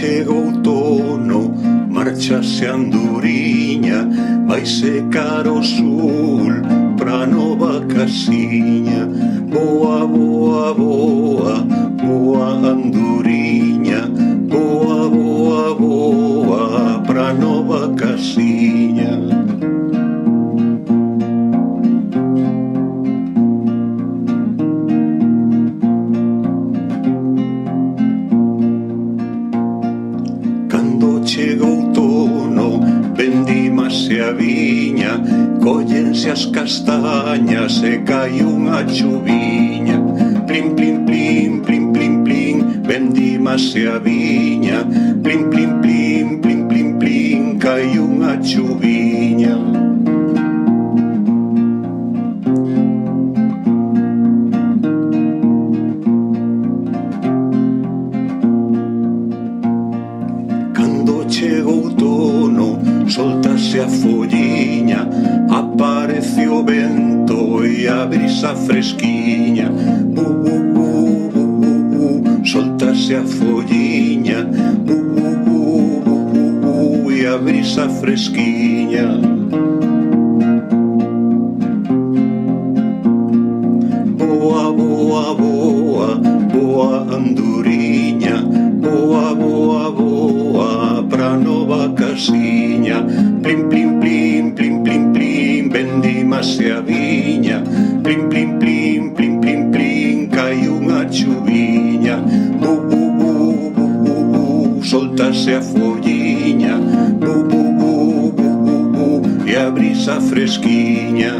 chega outono, marchase a anduriña, vai secar o sul pra nova casiña. Boa, boa, boa, boa anduriña, boa, boa, boa, pra nova casiña. Cando chega outono, vendímase a viña, cóllense as castañas e cai unha chuviña. Plim, plim, plim, plim, plim, plim, vendímase a viña, plim, plim, plim, plim, plim, plim, cai unha chuviña. Cando chega outono, soltase a folliña, aparece o vento e a brisa fresquiña. Bu, bu, bu, bu, bu, bu, soltase a folliña, bu, bu, bu, bu, bu, bu, e a brisa fresquiña. Boa, boa, boa, boa anduriña, boa, boa, boa, pra nova casiña. Plim, plim, plim, plim, plim, plim, vendímase a viña, plim, plim, plim, plim, plim, plim, cai unha chuviña. Bu, bu, bu, bu, bu, bu, soltase a folliña, bu, bu, bu, bu, bu, bu, e a brisa fresquiña.